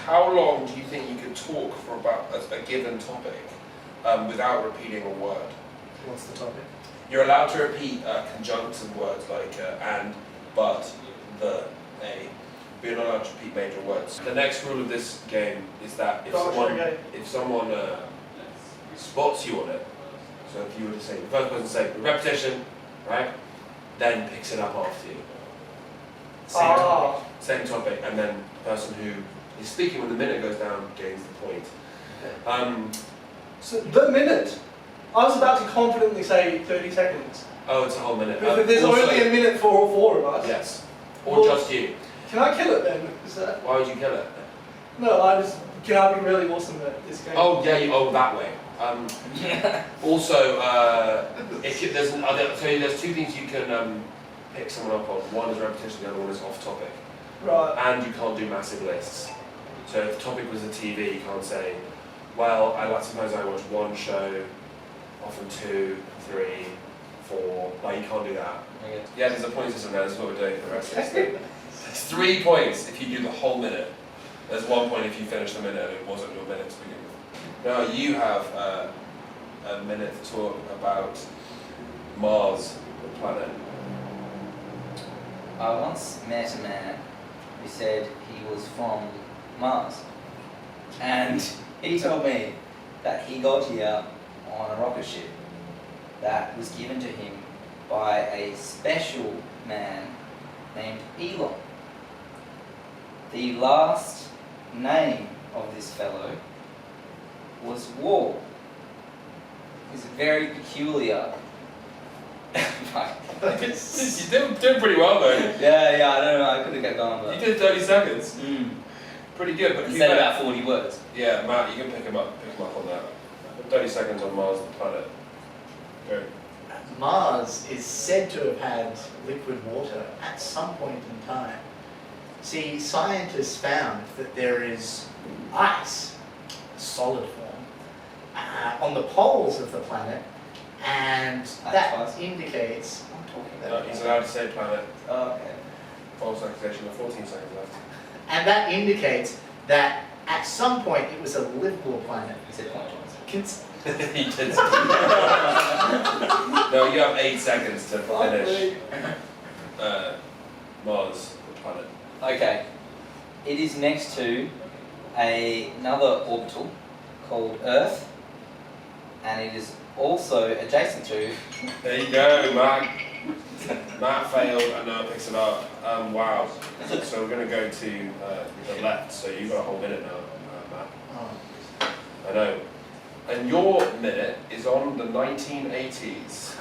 how long do you think you could talk for about a given topic without repeating a word? What's the topic? You're allowed to repeat conjunctive words like and, but, the, a. But you're not allowed to repeat major words. The next rule of this game is that if someone spots you on it, so if you were to say, the first person to say repetition, right, then picks it up after you. Same topic, and then the person who is speaking when the minute goes down gains the point. So the minute. I was about to confidently say 30 seconds. Oh, it's a whole minute. But there's only a minute for all four of us. Yes. Or just you. Can I kill it then? Is that... Why would you kill it? No, can I be really awesome at this game? Oh yeah, that way. Also, there's two things you can pick someone up on. One is repetition, the other one is off topic. Right. And you can't do massive lists. So if the topic was the TV, you can't say, well, sometimes I watch one show, often 2, 3, 4. Like you can't do that. Okay. Yeah, there's a point system there. This is what we're doing for the rest of this thing. There's 3 points if you do the whole minute. There's 1 point if you finish the minute and it wasn't your minute to begin with. Now you have a minute to talk about Mars, the planet. I once met a man who said he was from Mars, and he told me that he got here on a rocket ship that was given to him by a special man named Elon. The last name of this fellow was Wall. He's very peculiar. You're doing pretty well though. Yeah, I don't know, I could have kept going, but... You did 30 seconds. Pretty good, but he said about 40 words. Yeah, Matt, you can pick him up on that. 30 seconds on Mars, the planet. Go. Mars is said to have had liquid water at some point in time. See, scientists found that there is ice, solid form, on the poles of the planet, and that indicates... I'm talking about... No, he's allowed to say planet. Oh, okay. False accusation, 14 seconds left. And that indicates that at some point it was a livable planet. He said point twice. He did. No, you have 8 seconds to finish Mars, the planet. Okay. It is next to another orbital called Earth, and it is also adjacent to... There you go, Matt. Matt failed and Noah picks it up. Wow. So we're going to go to the left, so you've got a whole minute now, Matt. Oh. I know. And your minute is on the 1980s.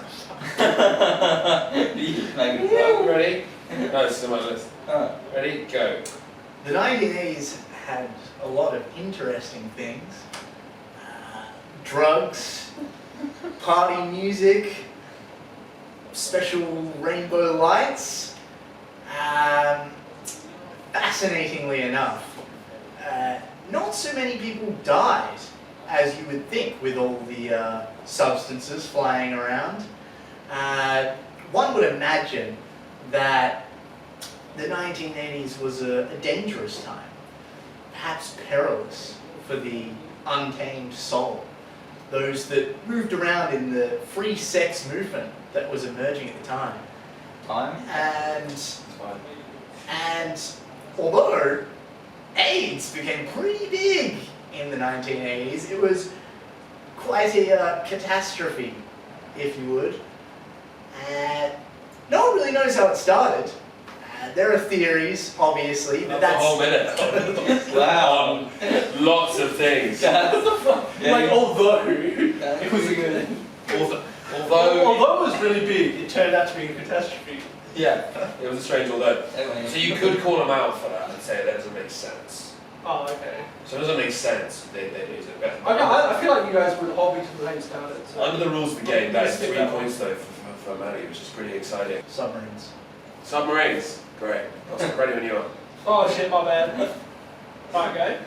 Ready? No, it's on my list. Ready? Go. The 1980s had a lot of interesting things. Drugs, party music, special rainbow lights. Fascinatingly enough, not so many people died as you would think with all the substances flying around. One would imagine that the 1980s was a dangerous time, perhaps perilous for the untamed soul, those that moved around in the free sex movement that was emerging at the time. And although AIDS became pretty big in the 1980s, it was quite a catastrophe, if you would. No one really knows how it started. There are theories, obviously, but that's a whole minute. Wow. Lots of things. Like, although it was good. Although it was really big, it turned out to be a catastrophe. Yeah, it was a strange although. So you could call them out for that and say that doesn't make sense. Oh, okay. So it doesn't make sense, they lose it. But I feel like you guys would hold me to the way it started. So. Under the rules of the game, that is 3 points though for Maddie, which is pretty exciting. Submarines. Submarines, great. I'll ready when you are. Oh shit, my bad. Right, go.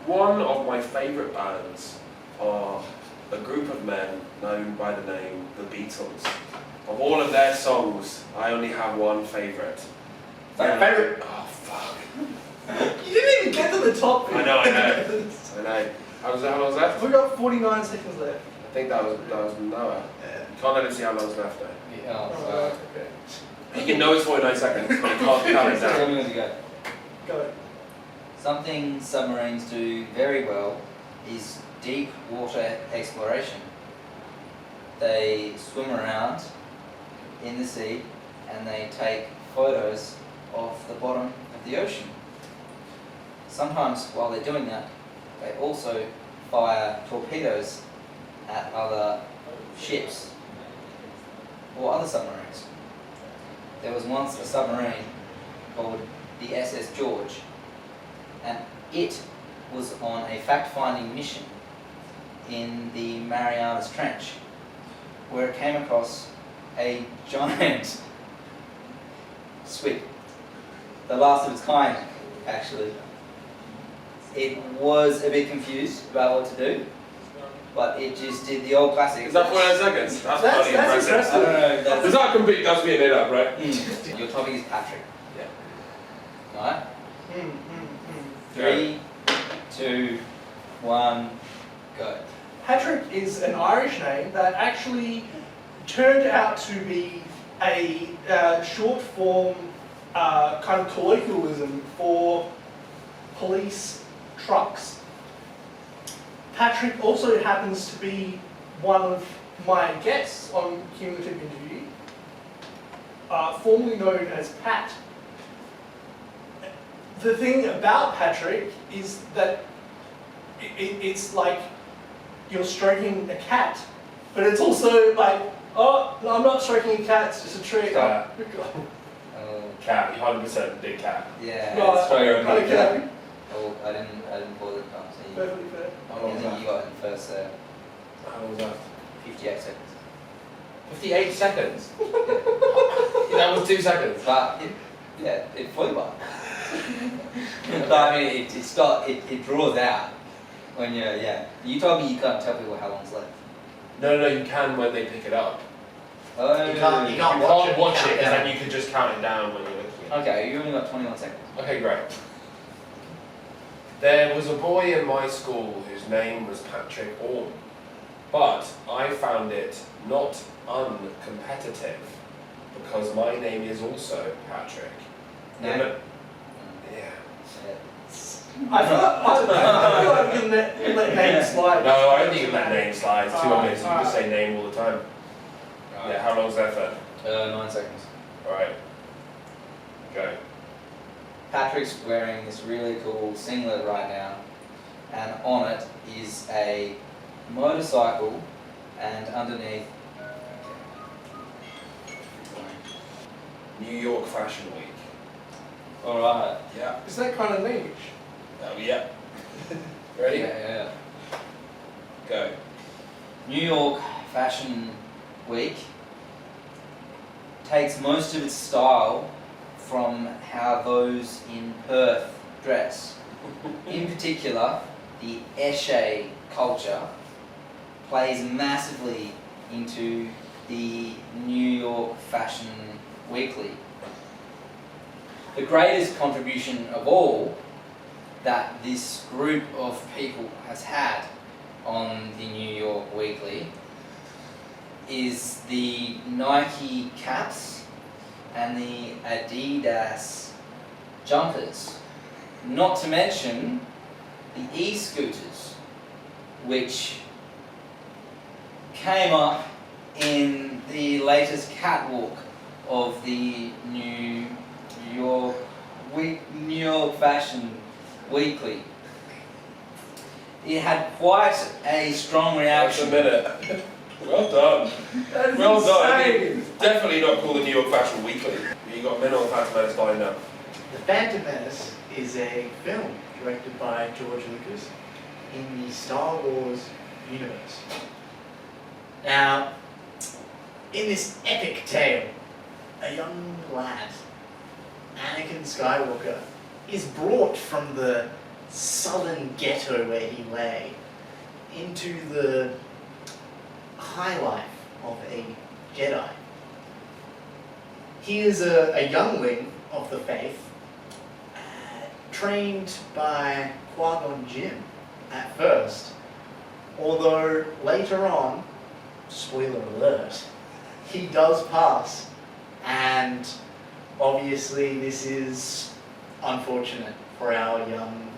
One of my favourite bands are a group of men known by the name The Beatles. Of all of their songs, I only have one favourite. Favorite? Oh fuck. You didn't even get to the top. I know. I know. How long's left? We got 49 seconds left. I think that was Noah. You can't let him see how long's left though. Yeah, Oh, okay. You can know it's 49 seconds, but you can't count it down. 7 minutes ago. Go. Something submarines do very well is deep water exploration. They swim around in the sea and they take photos of the bottom of the ocean. Sometimes while they're doing that, they also fire torpedoes at other ships or other submarines. There was once a submarine called the SS George, and it was on a fact-finding mission in the Marianas Trench, where it came across a giant squid, the last of its kind, actually. It was a bit confused about what to do, but it just did the old classic. Is that 49 seconds? That's bloody That's impressive. I don't know. That's not complete, that's being made up, right? Your topic is Patrick. Yeah. Right? 3, 2, 1, go. Patrick is an Irish name that actually turned out to be a short form kind of colloquialism for police trucks. Patrick also happens to be one of my guests on Cumulative Interview, formerly known as Pat. The thing about Patrick is that it's like you're stroking a cat, but it's also like, oh, no, I'm not stroking a cat, it's just a trick. Cat. Cat, you 100% did cat. Yeah, No, it's very okay. Oh, I didn't bother to come see you. Perfectly fair. How long And was then that? you got in first How long was that? 58 seconds. 58 seconds? That was 2 seconds. But it flew by. But I mean, it draws out when you told me you can't tell people how long's left. No, you can when they pick it up. Oh. You can't You watch can't watch it, count because down. then you can just count it down when you're looking at it. Okay, you only got 21 seconds. Okay, great. There was a boy in my school whose name was Patrick Orme, but I found it not uncompetitive because my name is also Patrick. No. Yeah. I feel like we can let names slide. No, I don't think you can let names slide. It's too obvious. You Alright. just say name all the time. Yeah, how long's left then? 9 seconds. Alright. Go. Patrick's wearing this really cool singlet right now, and on it is a motorcycle, and underneath. New York Fashion Week. Alright. Yeah. Is that kind of niche? Oh, yeah. Ready? Yeah. Go. New York Fashion Week takes most of its style from how those in Perth dress. In particular, the Eshe culture plays massively into the New York Fashion Weekly. The greatest contribution of all that this group of people has had on the New York Weekly is the Nike caps and the Adidas jumpers. Not to mention the e-scooters, which came up in the latest catwalk of the New York Fashion Weekly. It had quite a strong That's a reaction. minute. Well done. That is Well done. insane. Definitely not called the New York Fashion Weekly. You got Men on Phantom Menace lined up. The Phantom Menace is a film directed by George Lucas in the Star Wars universe. Now, in this epic tale, a young lad, Anakin Skywalker, is brought from the southern ghetto where he lay into the high life of a Jedi. He is a youngling of the faith, trained by Qui-Gon Jinn at first, although later on, spoiler alert, he does pass, and obviously this is unfortunate for our young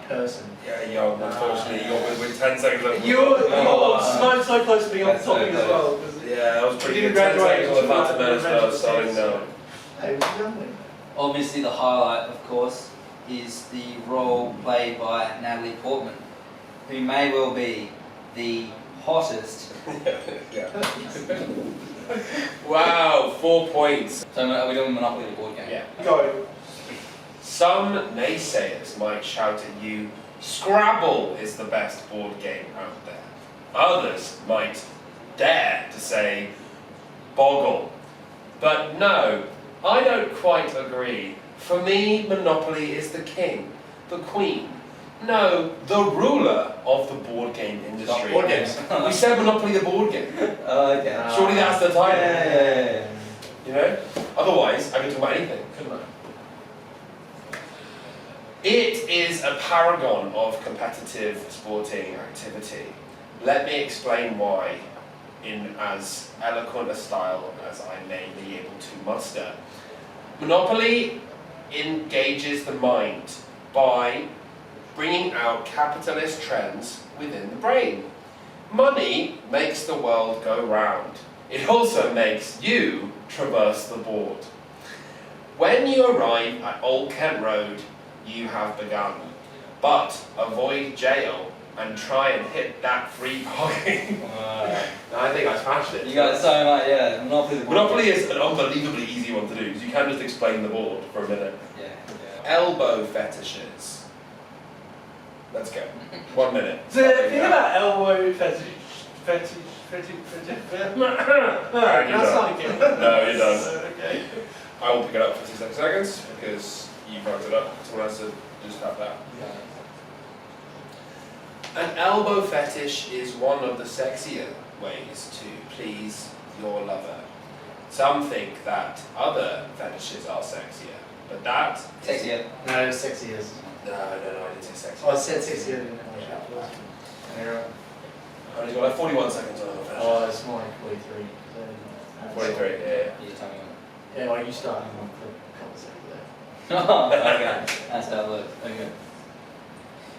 person. Yeah, young, unfortunately, you're with 10 seconds left. You're so close to being on the topic as well. Yeah, that was pretty didn't good. 10 graduate seconds on the until Phantom Menace, but I was starting now. Hey, was young then. Obviously, the highlight, of course, is the role played by Natalie Portman, who may well be the hottest. Yeah. Wow, 4 points. So are we doing Monopoly the board game? Yeah. Go. Some naysayers might shout at you, Scrabble is the best board game out there. Others might dare to say, Boggle. But no, I don't quite agree. For me, Monopoly is the king, the queen. No, the ruler of the board game industry. Board games. We said Monopoly the board game. Okay. Surely that's the title. Yeah. You know? Otherwise, I could talk about anything, couldn't I? It is a paragon of competitive sporting activity. Let me explain why in as eloquent a style as I may be able to muster. Monopoly engages the mind by bringing out capitalist trends within the brain. Money makes the world go round. It also makes you traverse the board. When you arrive at Old Kent Road, you have begun. But avoid jail and try and hit that free parking. I think I smashed it. You got so much, yeah. Monopoly the board Monopoly game. is an unbelievably easy one to do because you can just explain the board for a minute. Yeah. Elbow fetishes. Let's go. 1 minute. The thing about elbow fetish. That's not again. No, you're done. Okay. I will pick it up for 6 seconds because you fucked it up. Someone has to just have that. An elbow fetish is one of the sexier ways to please your lover. Some think that other fetishes are sexier, but that... Sexier. No, sexy is. No, I didn't say sexier. Oh, I said sexy. Yeah. I've only got like 41 seconds on it. Oh, it's more like 43. 43, yeah. You tell me Yeah, well, you start in one clip, a couple seconds there. Oh, okay. That's how it looks. Okay.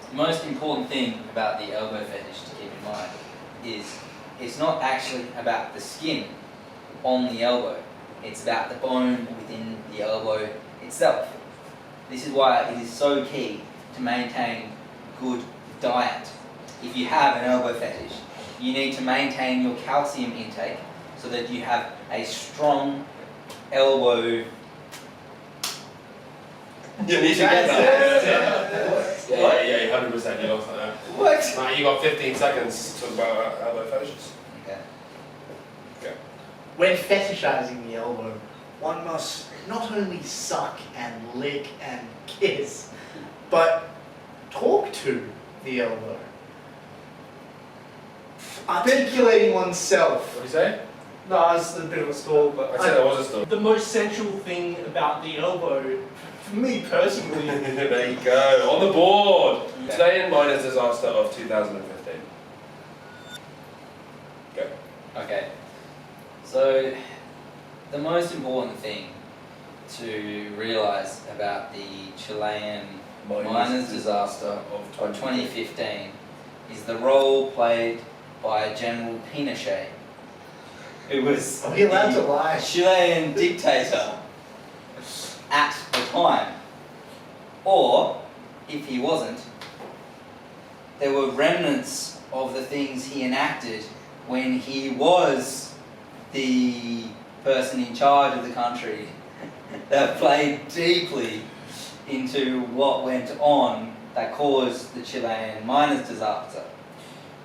The most important thing about the elbow fetish to keep in mind is it's not actually about the skin on the elbow. It's about the bone within the elbow itself. This is why it is so key to maintain good diet. If you have an elbow fetish, you need to maintain your calcium intake so that you have a strong elbow. You need to get that. Yeah, 100% you lost that. What? Matt, you got 15 seconds to talk about elbow fetishes. Okay. When fetishizing the elbow, one must not only suck and lick and kiss, but talk to the elbow. Articulating oneself. What do you say? No, it's a bit of a stall, but I said there was a story. the most central thing about the elbow, for me personally, There you go, on the board. Chilean miners disaster of 2015. Go. Okay. So, the most important thing to realise about the Chilean miners disaster of of 2015 is the role played by General Pinochet, who was Are we allowed to the lie? Chilean dictator at the time. Or, if he wasn't, there were remnants of the things he enacted when he was the person in charge of the country that played deeply into what went on that caused the Chilean miners disaster.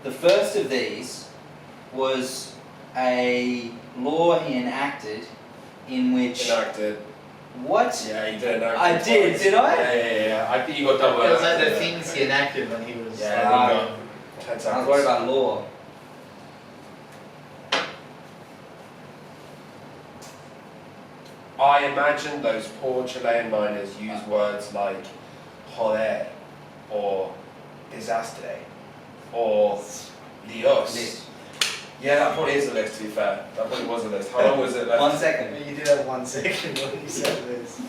The first of these was a law he enacted in which... Enacted. What? Yeah, he did enact I it did, twice. did I? Yeah. I think you got double It was like enacted. the things he enacted when he was. Yeah, I think you got 10 I was seconds. worried about law. I imagine those poor Chilean miners use words like joder, or desastre, or Dios. List. Yeah, that probably is a list, to be fair. That probably was a list. How long was it left? 1 second. You did have 1 second when you said this.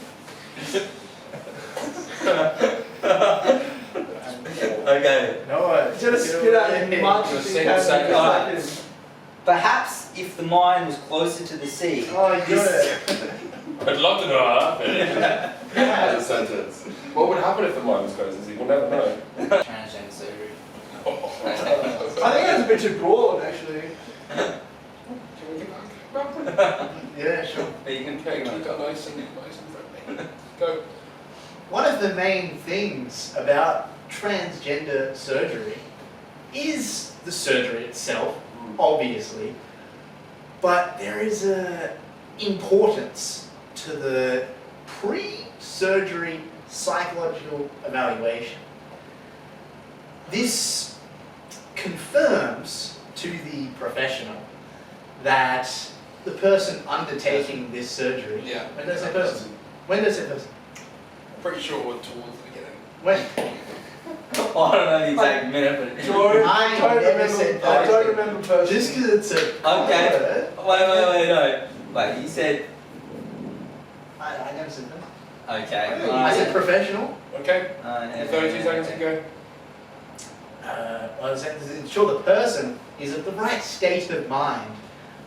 Okay. No, Just spit out as much Just as you single can. second. Alright. Perhaps if the mine was closer to the sea. Oh, you got it. I'd love to know how that happened. As a sentence. What would happen if the mind was closed? We'll never know. Transgender surgery. I think that's a bit too broad, actually. Can we get back? Yeah, sure. But you can Okay, keep that nice and friendly. Go. One of the main things about transgender surgery is the surgery itself, obviously, but there is a importance to the pre-surgery psychological evaluation. This confirms to the professional that the person undertaking this surgery. Yeah. When does it person? When does it person? Pretty sure we're towards the beginning. When? I don't know the exact minute, but George, I don't never remember, said I that. don't remember personally. Just because it's a Okay. Wait, no. Wait, you said I never said that. okay. I said professional. Okay. 32 seconds to go. I was saying to ensure the person is at the right state of mind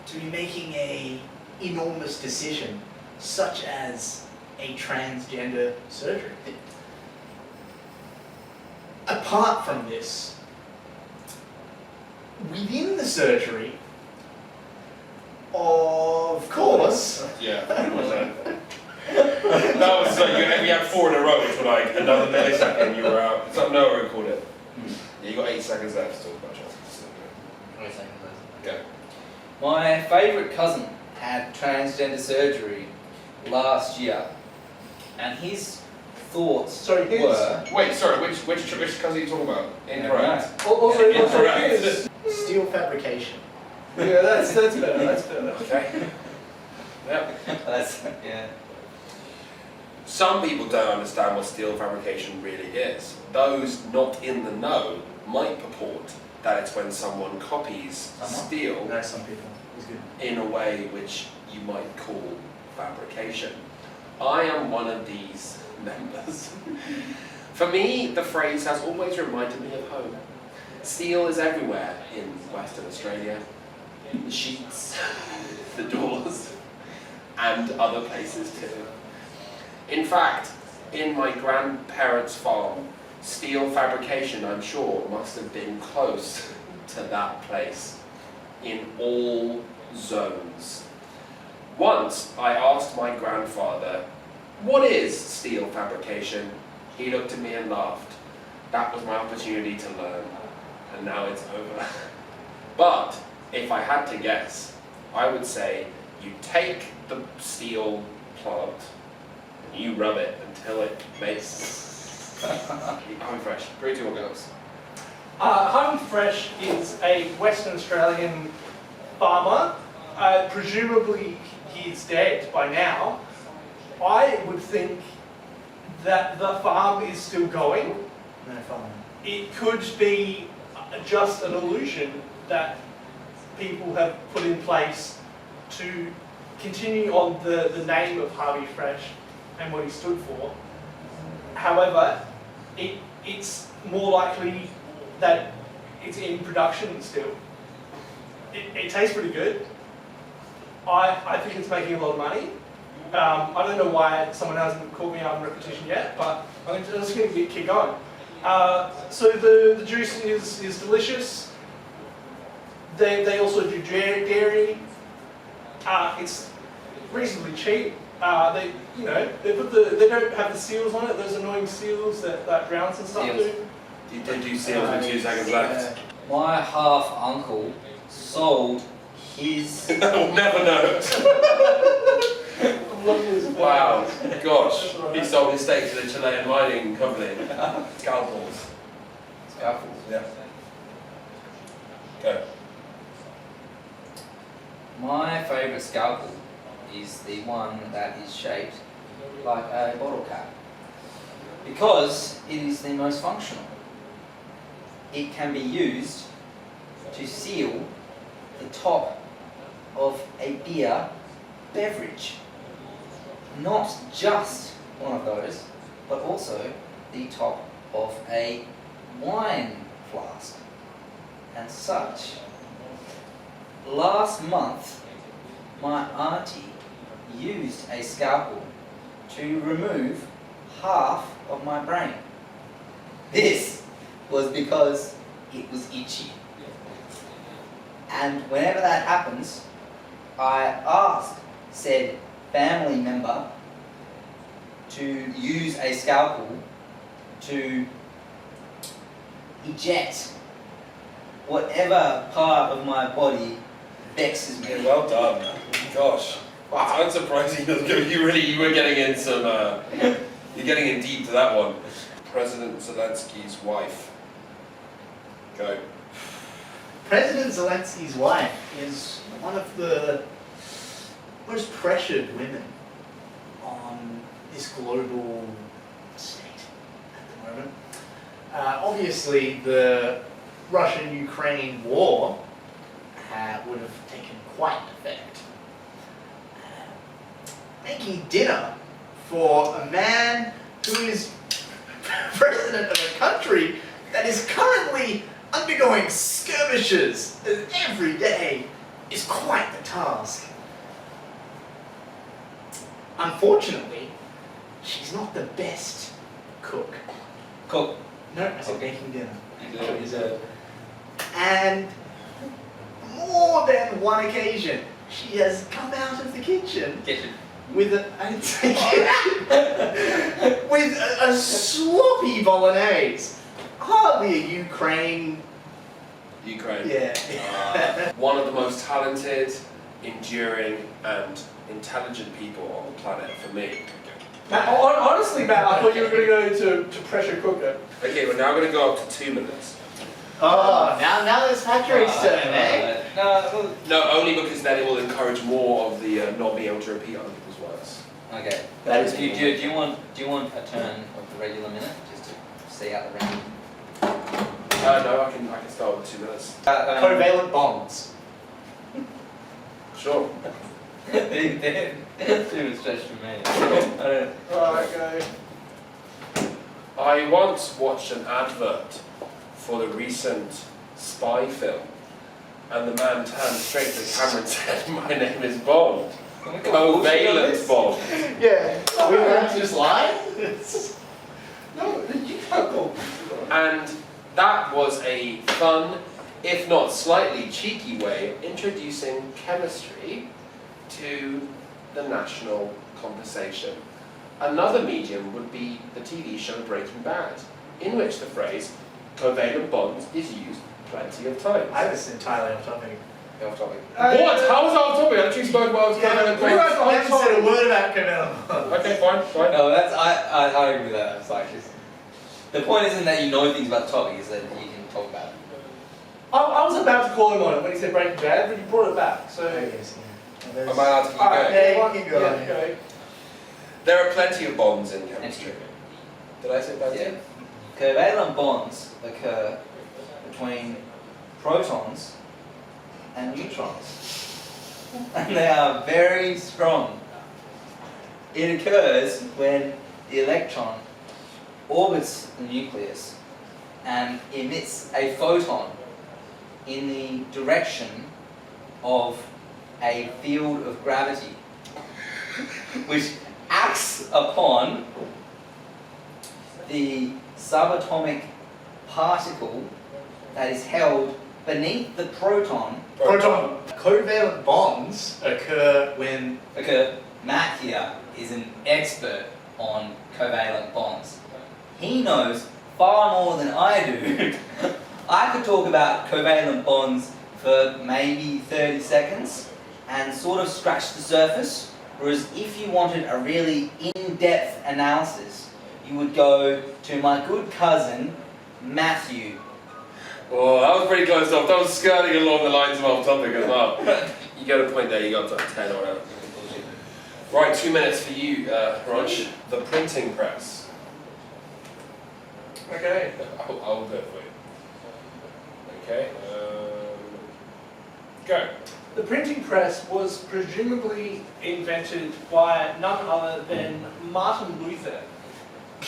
to be making a enormous decision, such as a transgender surgery. Apart from this, within the surgery, of course, Yeah, pretty much that. That was like, we had 4 in a row, which were like another millisecond, you were out. It's not Noah who called it. Yeah, you got 8 seconds left to talk about Chelsea. 20 seconds left. Okay. My favourite cousin had transgender surgery last year, and his thoughts Sorry, his? were. Wait, sorry, which cousin are you talking about? Incorrect. Also, Incorrect. his. steel fabrication. Yeah, that's better. That's better. Okay. Yeah. That's yeah. Some people don't understand what steel fabrication really is. Those not in the know might purport that it's when someone copies steel No, some people. It's good. in a way which you might call fabrication. I am one of these members. For me, the phrase has always reminded me of home. Steel is everywhere in Western Australia. The sheets, the doors, and other places too. In fact, in my grandparents' farm, steel fabrication, I'm sure, must have been close to that place in all zones. Once I asked my grandfather, "What is steel fabrication?" He looked at me and laughed. That was my opportunity to learn, and now it's over. But if I had to guess, I would say you take the steel plant and you rub it until it makes home fresh. 3, 2, 1, go. Home Fresh is a Western Australian farmer. Presumably he's dead by now. I would think that the farm is still going. No fun. It could be just an illusion that people have put in place to continue on the name of Harvey Fresh and what he stood for. However, it's more likely that it's in production still. It tastes pretty good. I think it's making a lot of money. I don't know why someone hasn't called me out on repetition yet, but I'm just going to keep going. So the juice is delicious. They also do dairy. It's reasonably cheap. They don't have the seals on it. Those annoying seals that drowns and stuff Seals. do. You did do seals with 2 seconds left. My half uncle sold his. We'll never know. Wow, gosh. He sold his stake to the Chilean mining company. Scalpels. Scalpels. Yeah. Go. My favourite scalpel is the one that is shaped like a bottle cap. Because it is the most functional. It can be used to seal the top of a beer beverage. Not just one of those, but also the top of a wine flask and such. Last month, my auntie used a scalpel to remove half of my brain. This was because it was itchy. And whenever that happens, I ask said family member to use a scalpel to eject whatever part of my body vexes me. Yeah, well done. Gosh. Wow, I'm surprised you were getting in some, you're getting in deep to that one. President Zelensky's wife. Go. President Zelensky's wife is one of the most pressured women on this global state at the moment. Obviously, the Russian-Ukraine war would have taken quite an effect. Making dinner for a man who is president of a country that is currently undergoing skirmishes every day is quite the task. Unfortunately, she's not the best cook. Cook. No, I said making dinner. Yeah. And more than one occasion, she has come out of the kitchen with with a sloppy bolognese. Hardly a Ukraine. Yeah. One of the most talented, enduring, and intelligent people on the planet for me. Matt, honestly, Matt, I thought you were going to go to pressure cooker. Okay, we're now going to go up to 2 minutes. Oh, now it's Patrick's turn, eh? No. No, only because then it will encourage more of the not being able to repeat other people's words. Okay. That is do you want a turn of the regular minute just to see out the round? No, I can start with 2 minutes. Covalent bonds. Sure. They're too much stretch for me. I don't. Alright, go. I once watched an advert for the recent spy film, and the man turned straight to the camera and said, "My name is Bond. Covalent Bond." Yeah. We learned to just lie? No, you can't go. And that was a fun, if not slightly cheeky way of introducing chemistry to the national conversation. Another medium would be the TV show Breaking Bad, in which the phrase covalent bonds is used plenty of times. I was entirely off topic. Off topic. What? How was that off topic? I actually spoke about covalent we were bonds. on I haven't said a topic. word about covalent bonds. Okay, fine. No, that's I agree with that. It's like the point isn't that you know things about the topic; is that you can talk about it. I was about to call him on it when he said Breaking Bad, but he brought it back. So. Am I allowed to keep Alright, going? Yeah, you keep going. Yeah, go. There are plenty of bonds in chemistry. Did I say that? Yeah. Covalent bonds occur between protons and neutrons, and they are very strong. It occurs when the electron orbits the nucleus and emits a photon in the direction of a field of gravity, which acts upon the subatomic particle that is held beneath the proton. Proton. Covalent bonds occur when Matt here is an expert on covalent bonds. He knows far more than I do. I could talk about covalent bonds for maybe 30 seconds and sort of scratch the surface, whereas if you wanted a really in-depth analysis, you would go to my good cousin, Matthew. Oh, that was pretty close off. That was skirting along the lines of off topic as well. You get a point there, you got to 10 or whatever. Right, 2 minutes for you, Rog. The printing press. Okay. I'll do it for you. Okay. Go. The printing press was presumably invented by none other than Martin Luther,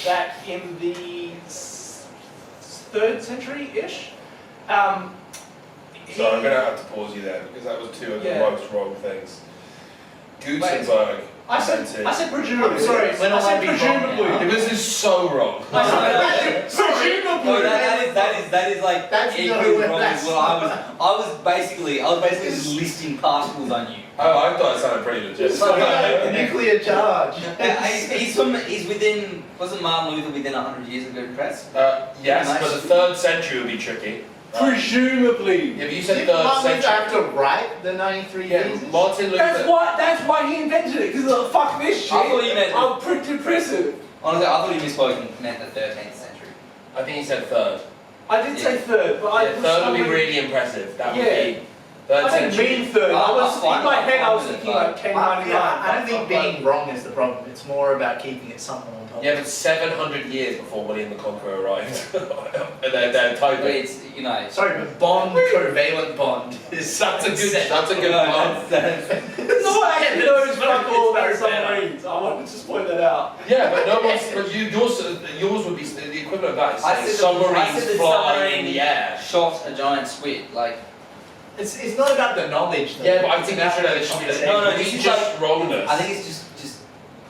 back in the 3rd century-ish. So I'm going to have to pause you there because that was two of the most wrong things. Gutenberg. I said presumably. I'm sorry, I when I said be wrong presumably. now. This is so wrong. Presumably. No, that is like That's equally no, wrong that's as well. I was basically just listing particles on you. Oh, I thought it sounded pretty legit. Nuclear charge. He's within, wasn't Martin Luther within 100 years of Good Press? Yes, but the 3rd century would be tricky. Presumably. Yeah, but you said Did 3rd Martin Luther have century. to write the 93 Theses? Martin Luther. That's why he invented it, because fuck this shit. I thought you meant- I'm pretty impressive. Honestly, I thought you misspoke and meant the 13th century. I think he said 3rd. I did say 3rd, but Yeah, 3rd would be really impressive. That would be 3rd I didn't century. mean 3rd. I was, fine, in my head I was I'm fine with thinking it, like 1099. I don't think being wrong is the problem. It's more about keeping it somewhat on top. Yeah, but 700 years before William the Conqueror arrived. And they're But typing. it's, you know. Sorry, but bond, covalent bond is That's a good No, one. that's- No one actually knows fuck all about It's very submarines. I wanted to just point that out. Yeah, but no one's. But yours would be the equivalent of that. Is I saying said the submarines fly submarine in the air. shot a giant squid. Like, It's not about the knowledge though. Yeah, but I It's think about you should the have. It should be conversation. No, no, it's this is just wrongness. I think it's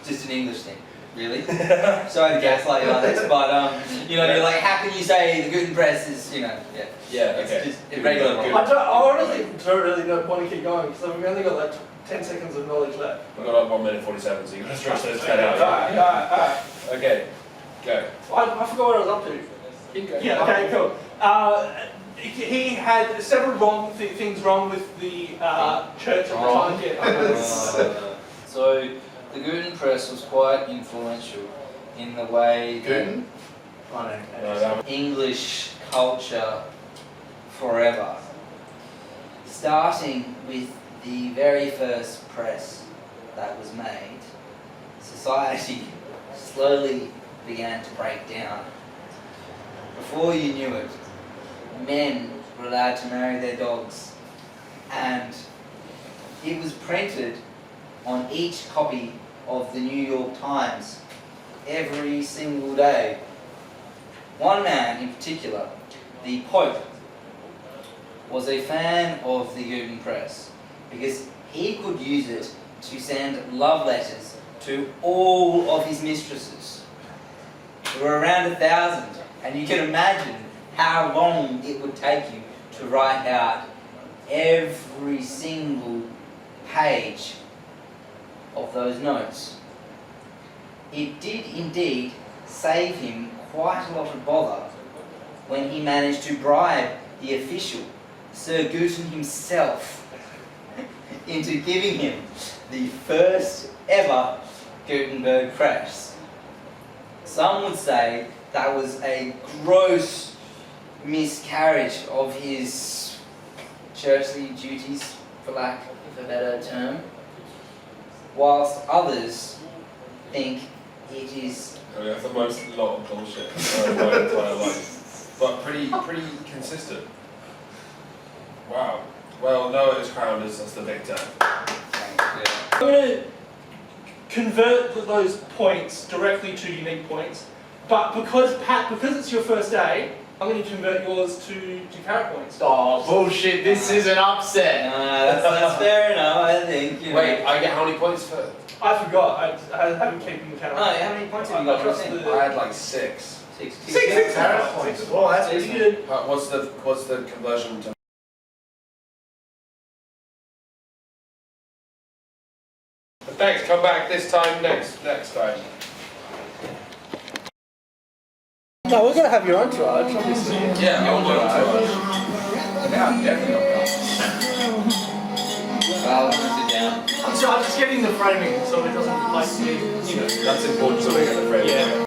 just an English thing, really. Sorry to gaslight you on this, but you know, you're like, how can you say the Guten Press is, you know, yeah. Yeah. It's Okay. just irregular. Good. I honestly don't really want to keep going, because we've only got like 10 seconds of knowledge left. We've got like 1 minute 47, so you gotta stretch those 10 out. Alright. Okay. Go. I forgot what I was up to. Keep going. Yeah, okay, cool. He had several things wrong with the church at the time. Yeah. So the Guten Press was quite influential in the way that Guten? Oh no. No, that was- English culture forever. Starting with the very first press that was made, society slowly began to break down. Before you knew it, men were allowed to marry their dogs, and it was printed on each copy of the New York Times every single day. One man in particular, the Pope, was a fan of the Guten Press because he could use it to send love letters to all of his mistresses. There were around 1,000, and you can imagine how long it would take you to write out every single page of those notes. It did indeed save him quite a lot of bother when he managed to bribe the official, Sir Guten himself, into giving him the first ever Gutenberg press. Some would say that was a gross miscarriage of his churchly duties, for lack of a better term, whilst others think it is. I mean, that's the most lot of bullshit in my entire life. But pretty consistent. Wow. Well, Noah is crowned as the victor. I'm going to convert those points directly to unique points, but because it's your first day, I'm going to convert yours to carrot points. Oh bullshit! This is an upset. That's fair enough, I think. You know. Wait, I get how many points for? I forgot. I haven't kept the count. No, how many points have you got? I trust the- I had like 6. Six. Six Carrot points. Well, that's Pretty pretty good. What's the conversion to? Thanks. Come back this time next time. No, we're going to have your entourage, obviously. Yeah, I'll do it. Yeah, definitely. Well, sit down. I'm just getting the framing so it doesn't like me, you know. That's important. So we get the phrase. Yeah.